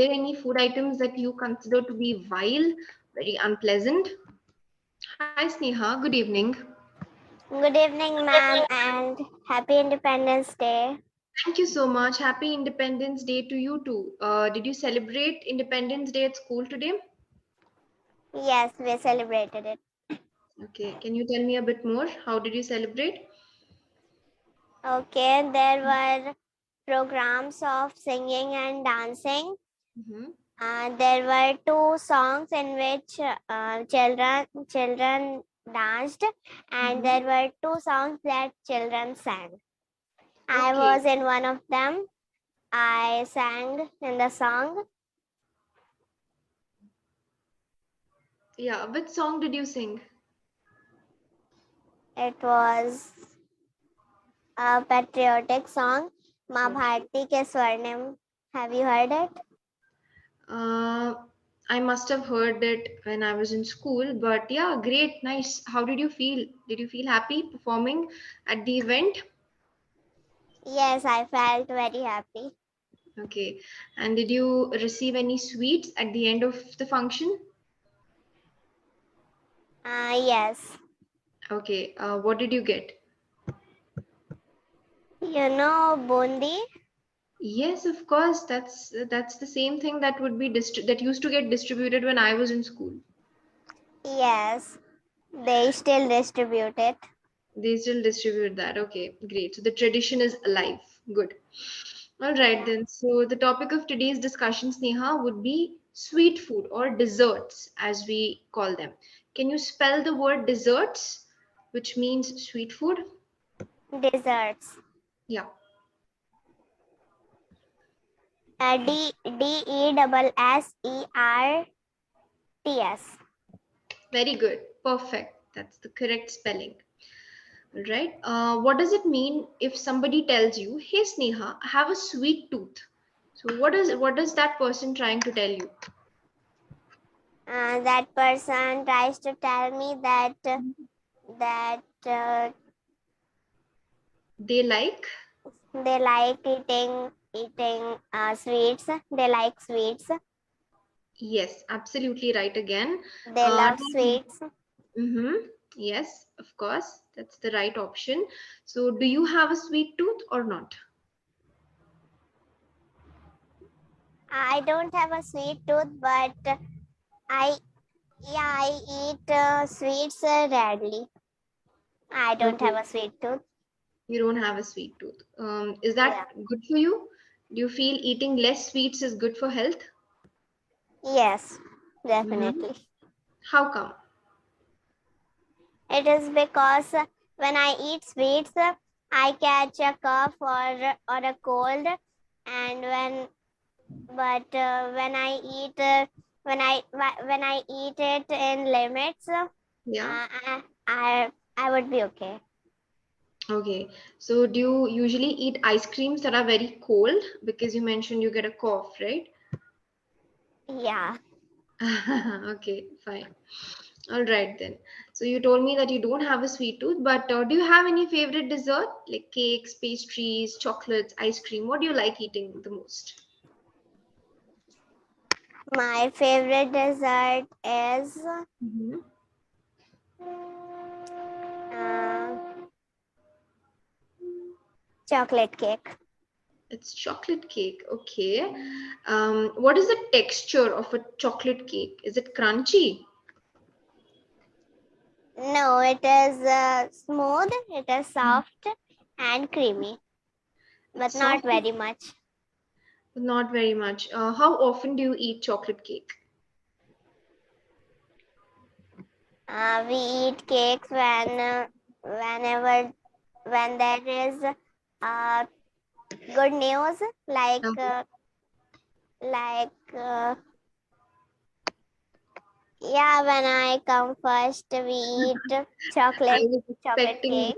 there any food items that you consider to be vile, very unpleasant? Hi, Sneha. Good evening. Good evening, ma'am, and happy Independence Day. Thank you so much. Happy Independence Day to you too. Did you celebrate Independence Day at school today? Yes, we celebrated it. Okay. Can you tell me a bit more? How did you celebrate? Okay, there were programs of singing and dancing. Mm-hmm. There were two songs in which children danced, and Mm-hmm. there were two songs that children sang. I Okay. was in one of them. I sang in the song. Yeah. Which song did you sing? It was a patriotic song, Ma Okay. Bharti Ke Swarnim. Have you heard it? Uh, I must have heard it when I was in school, but yeah, great, nice. How did you feel? Did you feel happy performing at the event? Yes, I felt very happy. Okay. And did you receive any sweets at the end of the function? Yes. Okay. What did you get? You know Bundi? Yes, of course. That's the same thing that would be that used to get distributed when I was in school. Yes. They still distribute it. They still distribute that. Okay, great. So the tradition is alive. Good. All right Yeah. then. So the topic of today's discussion, Sneha, would be sweet food or desserts, as we call them. Can you spell the word desserts, which means sweet food? Desserts. Yeah. Desserts. Very good. Perfect. That's the correct spelling. All right. What does it mean if somebody tells you, "Hey Sneha, I have a sweet tooth"? So what is that person trying to tell you? That person tries to tell me that They like? they like eating sweets. They like sweets. Yes, absolutely right again. They love sweets. Mm-hmm. Yes, of course. That's the right option. So do you have a sweet tooth or not? I don't have a sweet tooth, but I I eat sweets rarely. I don't have Okay. a sweet tooth. You don't have a sweet tooth. Is Yeah. that good for you? Do you feel eating less sweets is good for health? Yes, Mm-hmm. definitely. How come? It is because when I eat sweets, I catch a cough or a cold, and when I eat when I eat it in limits, Yeah. I would be okay. Okay. So do you usually eat ice creams that are very cold? Because you mentioned you get a cough, right? Yeah. Okay, fine. All right then. So you told me that you don't have a sweet tooth, but do you have any favorite dessert like cakes, pastries, chocolates, ice cream? What do you like eating the most? My favorite dessert is Hmm. uh, chocolate cake. It's chocolate cake. Okay. What is the texture of a chocolate cake? Is it crunchy? No, it is smooth, it is soft and creamy, but It's not soft, very much. but not very much. How often do you eat chocolate cake? We eat cakes whenever when there is uh, good news, like yeah, when I come first, we eat I chocolate was chocolate expecting, cake.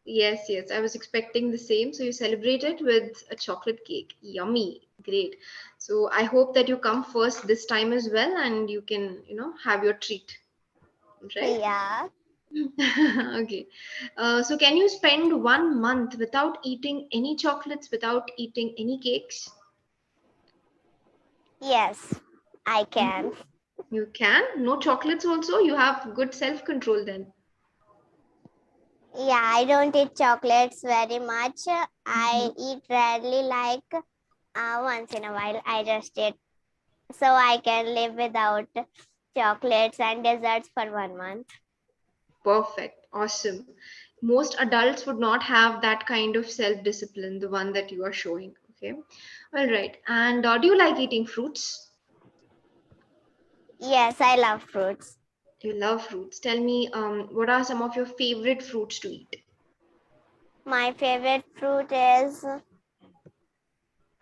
yes, yes, I was expecting the same. So you celebrated with a chocolate cake. Yummy, great. So I hope that you come first this time as well and you can, have your treat, right? Yeah. Okay. So can you spend 1 month without eating any chocolates, without eating any cakes? Yes, I can. You can? No chocolates also? You have good self-control then. Yeah, I don't eat chocolates very much. I Mhm. eat rarely, like once in a while. I just eat. So I can live without chocolates and desserts for 1 month. Perfect. Awesome. Most adults would not have that kind of self-discipline, the one that you are showing. Okay. All right. And do you like eating fruits? Yes, I love fruits. You love fruits. Tell me, what are some of your favorite fruits to eat? My favorite fruit is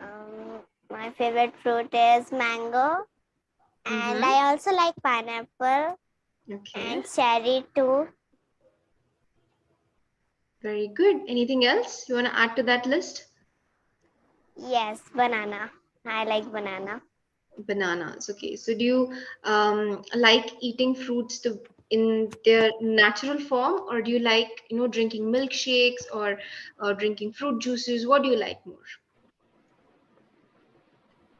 um, my favorite fruit is mango, and Mm-hmm. I also like pineapple Okay. and cherry too. Very good. Anything else you want to add to that list? Yes, banana. I like banana. Bananas. Okay. So do you like eating fruits in their natural form, or do you like, drinking milkshakes or drinking fruit juices? What do you like more?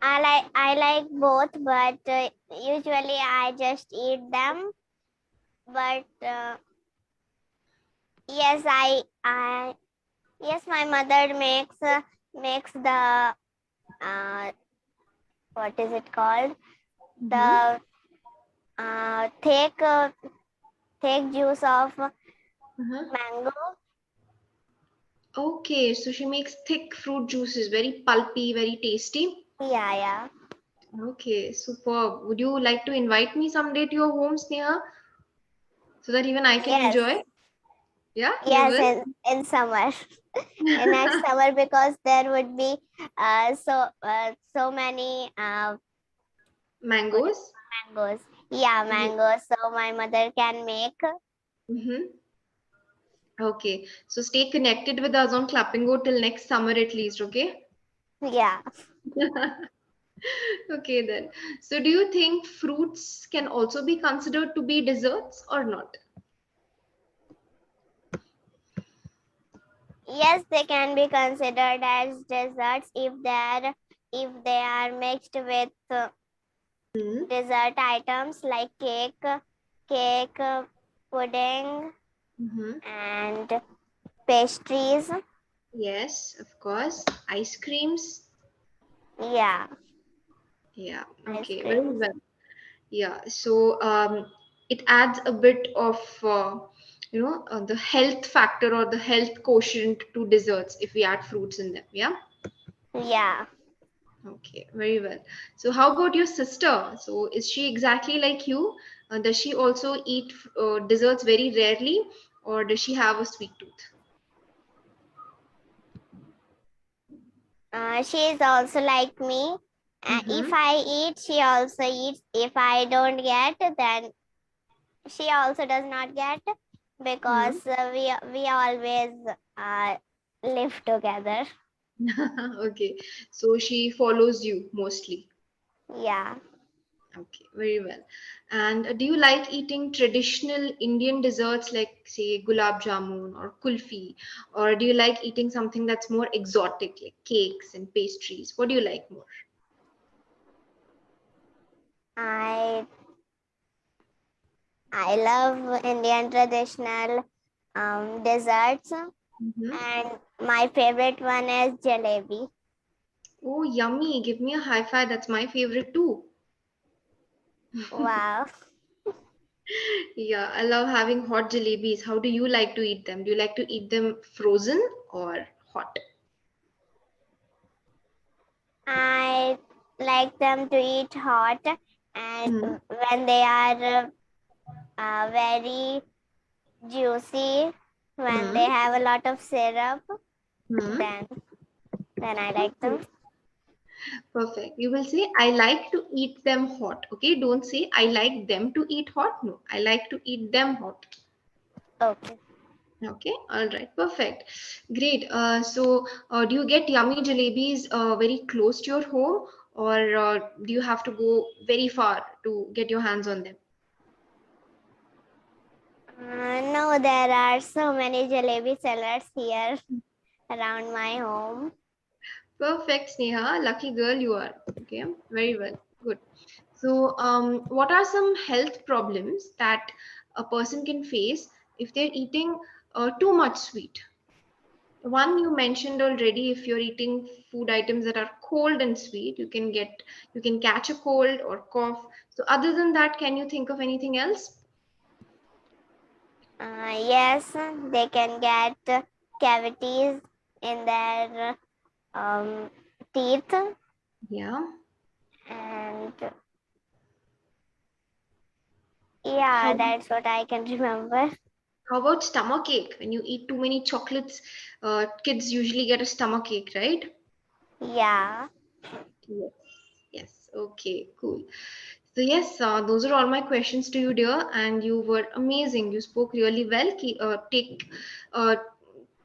I like both, but usually I just eat them. But yes, I yes, my mother makes the uh, what is it called? Mm-hmm. The thick juice of Uh-huh. mango. Okay, so she makes thick fruit juices, very pulpy, very tasty. Yeah, yeah. Okay, superb. Would you like to invite me someday to your home, Sneha, so that even I can Yes, enjoy? Yeah, you yes. will. In summer, in next summer, because there would be so many what is Mangoes? mangoes. Yeah, Yeah. mangoes. So my mother can make. Mm-hmm. Okay, so stay connected with us on Clapingo till next summer at least, okay? Yeah. Okay, then. So, do you think fruits can also be considered to be desserts or not? Yes, they can be considered as desserts if they are mixed with Hmm. dessert items like cake, pudding, Mm-hmm. and pastries. Yes, of course. Ice creams. Yeah, Yeah, ice okay, very creams. well. Yeah, so it adds a bit of the health factor or the health quotient to desserts if we add fruits in them. Yeah. Yeah. Okay, very well. So how about your sister? So is she exactly like you? Does she also eat desserts very rarely, or does she have a sweet tooth? She is also like me. If Mm-hmm. I eat, she also eats. If I don't get, then she also does not get, Hmm. because we always uh, live together. Okay, so she follows you mostly. Yeah. Okay, very well. And do you like eating traditional Indian desserts like, say, gulab jamun or kulfi? Or do you like eating something that's more exotic, like cakes and pastries? What do you like more? I I love Indian traditional desserts, Hmm. and my favorite one is jalebi. Oh, yummy. Give me a high five. That's my favorite too. Wow. Yeah, I love having hot jalebis. How do you like to eat them? Do you like to eat them frozen or hot? I like them to eat hot, and Hmm. when they are very juicy, when they Hmm. have a lot of syrup, Hmm. then I like Okay. them. Perfect. You will say, I like to eat them hot. Okay. Don't say, I like them to eat hot. No, I like to eat them hot. Okay. Okay. All right. Perfect. Great. So, do you get yummy jalebis very close to your home, or do you have to go very far to get your hands on them? No, there are so many jalebi sellers here around my home. Perfect, Sneha. Lucky girl you are. Okay. Very well. Good. So, what are some health problems that a person can face if they're eating too much sweet? One you mentioned already, if you're eating food items that are cold and sweet, you can catch a cold or cough. So, other than that, can you think of anything else? Yes, they can get cavities in their teeth, Yeah. and yeah, How that's what I can remember. how about stomach ache? When you eat too many chocolates, kids usually get a stomach ache, right? Yeah, Yes. Yes. Okay. Cool. So yes, those are all my questions to you, dear, and you were amazing. You spoke really well. Uh,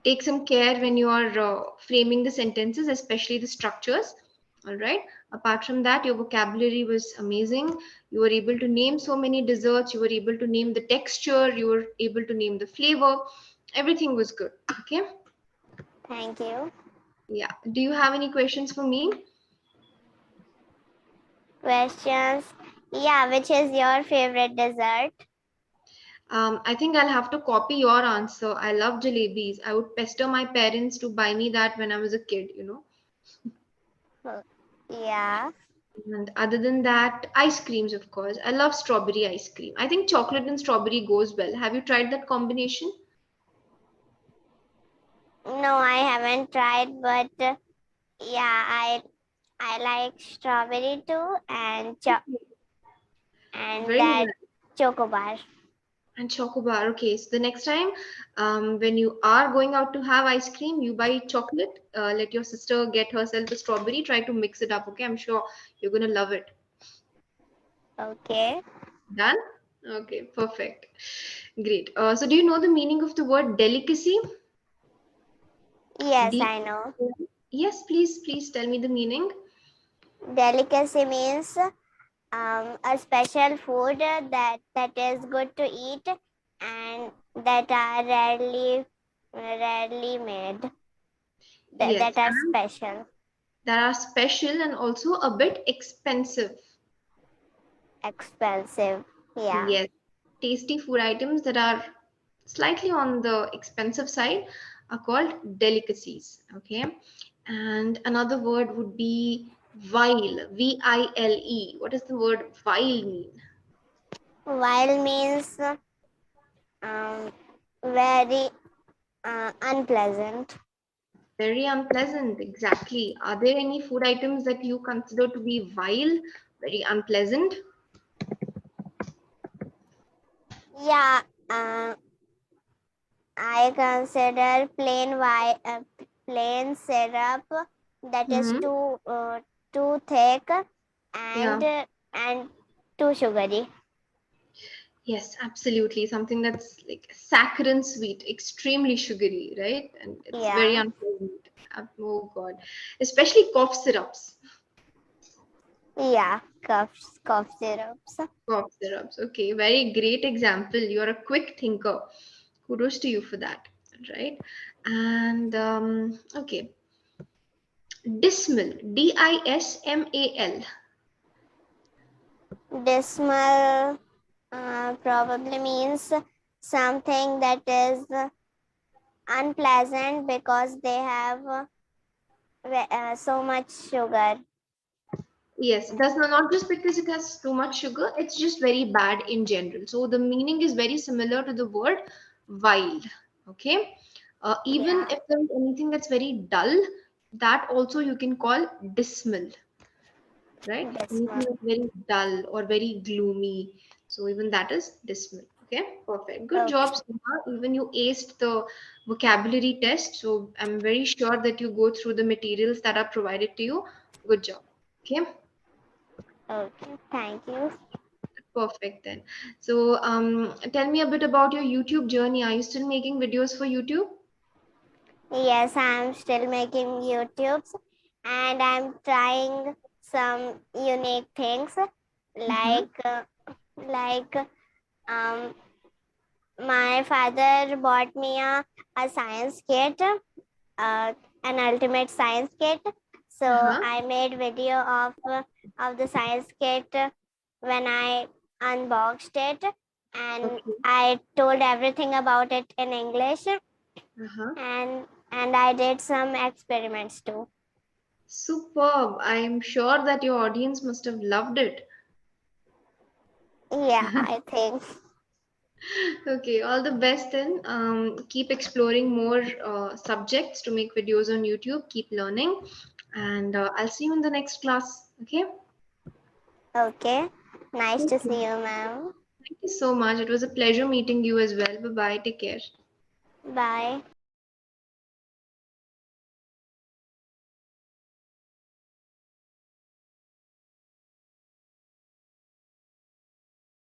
take some care when you are framing the sentences, especially the structures. All right. Apart from that, your vocabulary was amazing. You were able to name so many desserts. You were able to name the texture. You were able to name the flavor. Everything was good. Okay. thank you. Yeah. Do you have any questions for me? Questions? Yeah, which is your favorite dessert? I think I'll have to copy your answer. I love jalebis. I would pester my parents to buy me that when I was a kid, you know. Oh, yeah. And other than that, ice creams, of course. I love strawberry ice cream. I think chocolate and strawberry goes well. Have you tried that combination? No, I haven't tried, but yeah, I like strawberry too, and Very that nice. chocobar. And chocobar. Okay, so the next time when you are going out to have ice cream, you buy chocolate. Let your sister get herself a strawberry. Try to mix it up. Okay, I'm sure you're gonna love it. Okay. Done? Okay, perfect. Great. So, do you know the meaning of the word delicacy? Yes, D. I know. Yes, please tell me the meaning. Delicacy means a special food that is good to eat and that are rarely made. Yes, That are and special, that are special and also a bit expensive. expensive. Yeah. Yes, tasty food items that are slightly on the expensive side are called delicacies. Okay, and another word would be vile. Vile. What does the word vile mean? Wild means very unpleasant. Very unpleasant, exactly. Are there any food items that you consider to be vile, very unpleasant? Yeah, I consider plain syrup that is Hmm. too thick Yeah. and too sugary. Yes, absolutely. Something that's like saccharine sweet, extremely sugary, right? And it's very Yeah, unpleasant. Oh God. Especially cough syrups. yeah, cough syrups. Cough syrups. Okay, very great example. You're a quick thinker. Kudos to you for that, right? And okay, dismal. Dismal. Dismal probably means something that is unpleasant because they have so much sugar. Yes, that's not just because it has too much sugar, it's just very bad in general. So the meaning is very similar to the word wild. Okay. Even Yeah, if there's anything that's very dull, that also you can call dismal, right? Anything dismal. that's very dull or very gloomy. So even that is dismal. Okay, perfect. Good job, Okay, Sneha. Even you aced the vocabulary test. So I'm very sure that you go through the materials that are provided to you. Good job. Okay. okay, thank you. Perfect then. So, tell me a bit about your YouTube journey. Are you still making videos for YouTube? Yes, I'm still making YouTubes and I'm trying some unique things Mm-hmm. like like um my father bought me a science kit, an ultimate science kit. So Uh-huh. I made video of of the science kit when I unboxed it, and Okay. I told everything about it in English, Uh-huh. and I did some experiments too. Superb. I'm sure that your audience must have loved it. Yeah, I think. Okay, all the best then. Keep exploring more subjects to make videos on YouTube. Keep learning, and I'll see you in the next class. Okay? Okay. Nice to Okay. see you, ma'am. Thank you so much. It was a pleasure meeting you as well. Bye bye. Take care. Bye.